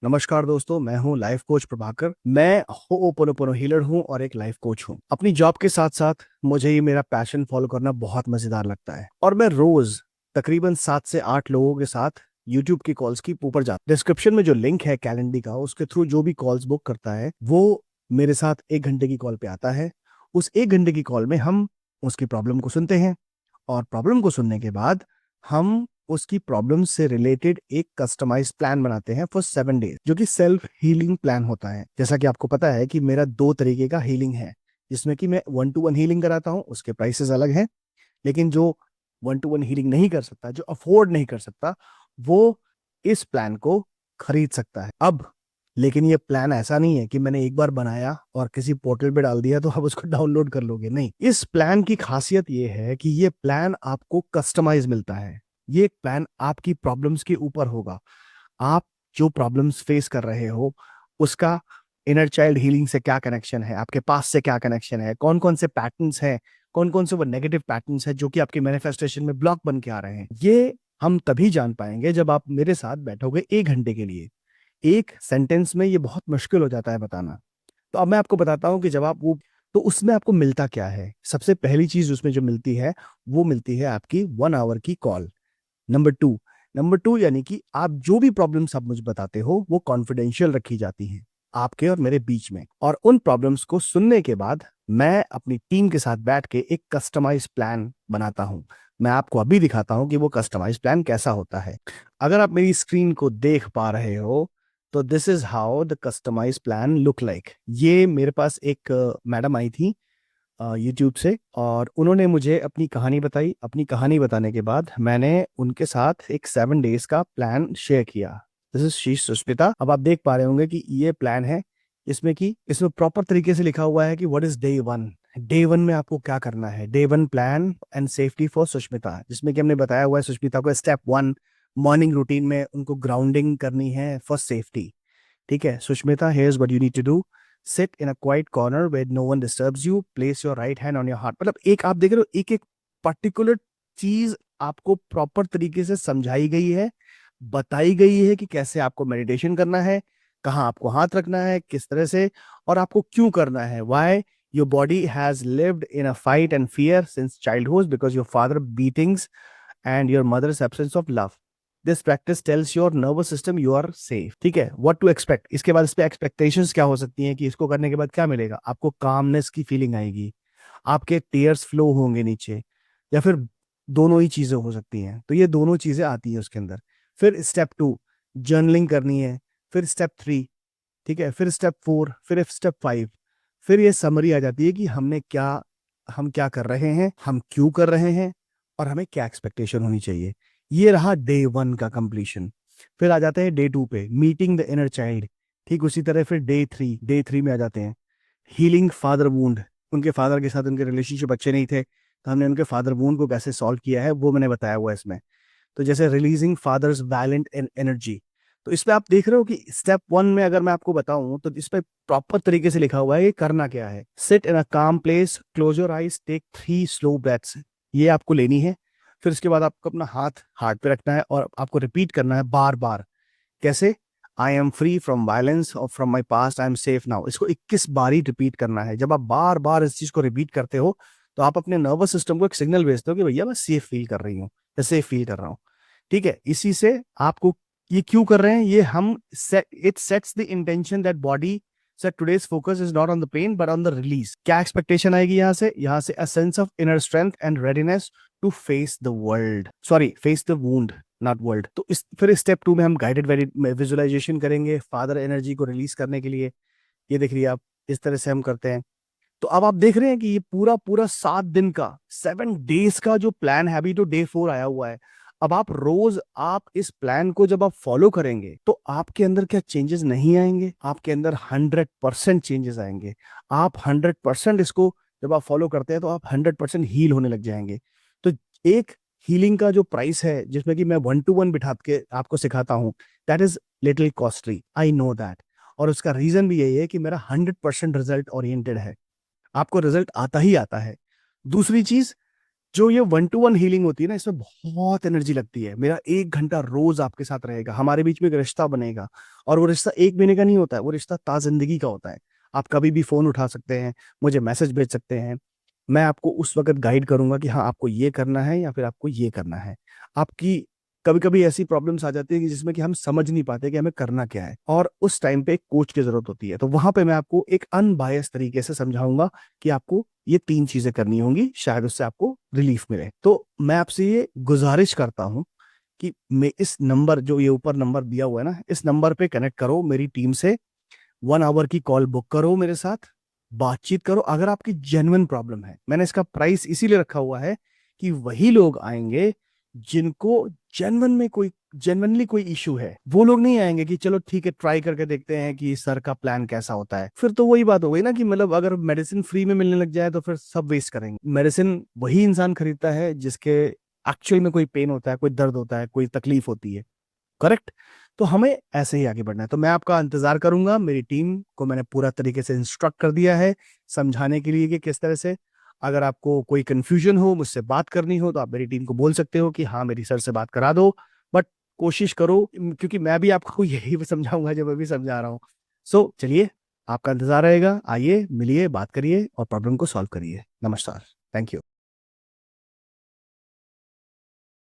नमस्कार दोस्तों, मैं हूं लाइफ कोच प्रभाकर। मैं होओपोनोपोनो हीलर हूं और एक लाइफ कोच हूं। अपनी जॉब के साथ साथ मुझे ये मेरा पैशन फॉलो करना बहुत मजेदार लगता है और मैं रोज तकरीबन 7 से 8 लोगों के साथ यूट्यूब की कॉल्स की ऊपर जाता। डिस्क्रिप्शन में जो लिंक है कैलेंडर का, उसके थ्रू जो भी कॉल्स बुक करता है वो मेरे साथ 1 घंटे की कॉल पे आता है। उस 1 घंटे की कॉल में हम उसकी प्रॉब्लम को सुनते हैं और प्रॉब्लम को सुनने के बाद हम उसकी प्रॉब्लम से रिलेटेड एक कस्टमाइज प्लान बनाते हैं फॉर 7 डेज, जो कि सेल्फ हीलिंग प्लान होता है। जैसा कि आपको पता है कि मेरा 2 तरीके का हीलिंग है, जिसमें कि मैं 1-to-1 हीलिंग कराता हूँ, उसके प्राइसेस अलग हैं। लेकिन जो 1-to-1 हीलिंग नहीं कर सकता, जो अफोर्ड नहीं कर सकता, वो इस प्लान को खरीद सकता है। अब लेकिन ये प्लान ऐसा नहीं है कि मैंने एक बार बनाया और किसी पोर्टल पे डाल दिया तो आप उसको डाउनलोड कर लोगे। नहीं, इस प्लान की खासियत ये है कि ये प्लान आपको कस्टमाइज मिलता है। ये प्लान आपकी प्रॉब्लम्स के ऊपर होगा। आप जो प्रॉब्लम्स फेस कर रहे हो उसका इनर चाइल्ड हीलिंग से क्या कनेक्शन है, आपके पास से क्या कनेक्शन है, कौन कौन से पैटर्न्स हैं, कौन कौन से वो नेगेटिव पैटर्न्स हैं जो कि आपके मैनिफेस्टेशन में ब्लॉक बन के आ रहे हैं, ये हम तभी जान पाएंगे जब आप मेरे साथ बैठोगे 1 घंटे के लिए। एक सेंटेंस में ये बहुत मुश्किल हो जाता है बताना। तो अब मैं आपको बताता हूँ कि जब आप वो, तो उसमें आपको मिलता क्या है। सबसे पहली चीज उसमें जो मिलती है वो मिलती है आपकी 1 आवर की कॉल। नंबर टू यानी कि आप जो भी प्रॉब्लम्स आप मुझे बताते हो वो कॉन्फिडेंशियल रखी जाती हैं आपके और मेरे बीच में। और उन प्रॉब्लम्स को सुनने के बाद मैं अपनी टीम के साथ बैठ के एक कस्टमाइज प्लान बनाता हूं। मैं आपको अभी दिखाता हूं कि वो कस्टमाइज प्लान कैसा होता है। अगर आप मेरी स्क्रीन को देख पा रहे हो तो this is how the customise plan look like. ये मेरे पास एक मैडम आई थी यूट्यूब से, और उन्होंने मुझे अपनी कहानी बताई। अपनी कहानी बताने के बाद मैंने उनके साथ एक 7 डेज का प्लान शेयर किया। This is she Sushmita. अब आप देख पा रहे होंगे कि ये प्लान है, इसमें प्रॉपर तरीके से लिखा हुआ है कि व्हाट इज डे 1। डे 1 में आपको क्या करना है। Day 1 plan and safety for Sushmita, जिसमें कि हमने बताया हुआ है सुष्मिता को स्टेप 1 मॉर्निंग रूटीन में उनको ग्राउंडिंग करनी है फॉर सेफ्टी। ठीक है, Sushmita, here's what you need to do. Sit in a quiet corner where no one disturbs you. Place your right hand on your heart. मतलब एक आप देख रहे हो, एक एक पर्टिकुलर चीज आपको प्रॉपर तरीके से समझाई गई है, बताई गई है कि कैसे आपको मेडिटेशन करना है, कहाँ आपको हाथ रखना है, किस तरह से, और आपको क्यों करना है। Why your body has lived in a fight and fear since childhood because your father beatings and your mother's absence of love. This practice tells your nervous system you are safe. ठीक है, what to expect. इसके बाद इस पे expectations क्या हो सकती हैं कि इसको करने के बाद क्या मिलेगा। आपको कामनेस की फीलिंग आएगी, आपके टीयर्स फ्लो होंगे नीचे, या फिर दोनों ही चीजें हो सकती हैं। तो ये दोनों चीजें आती हैं उसके अंदर। फिर स्टेप 2 जर्नलिंग करनी है। फिर स्टेप 3, ठीक है, फिर स्टेप 4, फिर स्टेप 5। फिर ये समरी आ जाती है कि हम क्या कर रहे हैं, हम क्यों कर रहे हैं, और हमें क्या एक्सपेक्टेशन होनी चाहिए। ये रहा डे 1 का कंप्लीशन। फिर आ जाते हैं डे 2 पे, मीटिंग द इनर चाइल्ड। ठीक उसी तरह फिर डे 3 में आ जाते हैं हीलिंग फादर वूंड। उनके फादर के साथ उनके रिलेशनशिप अच्छे नहीं थे, तो हमने उनके फादर वूंड को कैसे सॉल्व किया है वो मैंने बताया हुआ है इसमें। तो जैसे रिलीजिंग फादर्स वैलेंट एनर्जी। तो इस पे आप देख रहे हो कि स्टेप 1 में अगर मैं आपको बताऊं तो इस पे प्रॉपर तरीके से लिखा हुआ है कि करना क्या है। Seat in a calm place, close your eyes, take 3 slow breaths. ये आपको लेनी है। फिर इसके बाद आपको अपना हाथ हार्ट पे रखना है और आपको रिपीट करना है बार बार। कैसे? I am free from violence और from my past, I am safe now. इसको 21 बार ही रिपीट करना है। जब आप बार बार इस चीज को रिपीट करते हो तो आप अपने नर्वस सिस्टम को एक सिग्नल भेजते हो कि भैया मैं सेफ फील कर रही हूँ, या सेफ फील कर रहा हूँ। ठीक है, इसी से आपको ये क्यों कर रहे हैं, ये हम it sets the intention that body sir today's focus is not on the pain but on the release. क्या एक्सपेक्टेशन आएगी यहाँ से a sense of inner strength and readiness to face the world, sorry face the wound, not world. तो इस फिर step 2 में हम guided visualisation करेंगे फादर एनर्जी को रिलीज करने के लिए। ये देख लिया आप, इस तरह से हम करते हैं। तो अब आप देख रहे हैं कि ये पूरा पूरा 7 दिन का 7 डेज का जो प्लान है, अभी तो डे 4 आया हुआ है। अब आप रोज आप इस प्लान को जब आप फॉलो करेंगे तो आपके अंदर क्या चेंजेस नहीं आएंगे, आपके अंदर 100% चेंजेस आएंगे। आप 100% इसको जब आप फॉलो करते हैं तो आप 100% हील होने लग जाएंगे। तो एक हीलिंग का जो प्राइस है जिसमें कि मैं 1-to-1 बिठा के आपको सिखाता हूँ, that is little costly, I know that. और उसका रीजन भी यही है कि मेरा 100% रिजल्ट ओरिएंटेड है। आपको रिजल्ट आता ही आता है। दूसरी चीज जो ये 1-to-1 हीलिंग होती है ना, इसमें बहुत एनर्जी लगती है। मेरा 1 घंटा रोज आपके साथ रहेगा, हमारे बीच में एक रिश्ता बनेगा, और वो रिश्ता 1 महीने का नहीं होता है, वो रिश्ता ताजिंदगी का होता है। आप कभी भी फोन उठा सकते हैं, मुझे मैसेज भेज सकते हैं, मैं आपको उस वक्त गाइड करूंगा कि हाँ आपको ये करना है या फिर आपको ये करना है। आपकी कभी कभी ऐसी प्रॉब्लम्स आ जाती है कि जिसमें कि हम समझ नहीं पाते कि हमें करना क्या है, और उस टाइम पे एक कोच की जरूरत होती है। तो वहां पे मैं आपको एक अनबायस तरीके से समझाऊंगा कि आपको ये 3 चीजें करनी होंगी, शायद उससे आपको रिलीफ मिले। तो मैं आपसे ये गुजारिश करता हूँ कि मैं इस नंबर, जो ये ऊपर नंबर दिया हुआ है ना, इस नंबर पे कनेक्ट करो मेरी टीम से, 1 आवर की कॉल बुक करो मेरे साथ, बातचीत करो। अगर आपकी जेन्युइन प्रॉब्लम है, मैंने इसका प्राइस इसीलिए रखा हुआ है कि वही लोग आएंगे जिनको जेन्युइनली कोई इशू है। वो लोग नहीं आएंगे कि चलो ठीक है ट्राई करके देखते हैं कि सर का प्लान कैसा होता है। फिर तो वही बात हो गई ना कि मतलब अगर मेडिसिन फ्री में मिलने लग जाए तो फिर सब वेस्ट करेंगे। मेडिसिन वही इंसान खरीदता है जिसके एक्चुअल में कोई पेन होता है, कोई दर्द होता है, कोई तकलीफ होती है। करेक्ट। तो हमें ऐसे ही आगे बढ़ना है। तो मैं आपका इंतजार करूंगा। मेरी टीम को मैंने पूरा तरीके से इंस्ट्रक्ट कर दिया है समझाने के लिए कि किस तरह से। अगर आपको कोई कंफ्यूजन हो, मुझसे बात करनी हो, तो आप मेरी टीम को बोल सकते हो कि हाँ मेरी सर से बात करा दो। बट कोशिश करो, क्योंकि मैं भी आपको यही समझाऊंगा जो मैं भी समझा रहा हूँ। सो चलिए, आपका इंतजार रहेगा। आइए, मिलिए, बात करिए और प्रॉब्लम को सॉल्व करिए। नमस्कार। Thank you.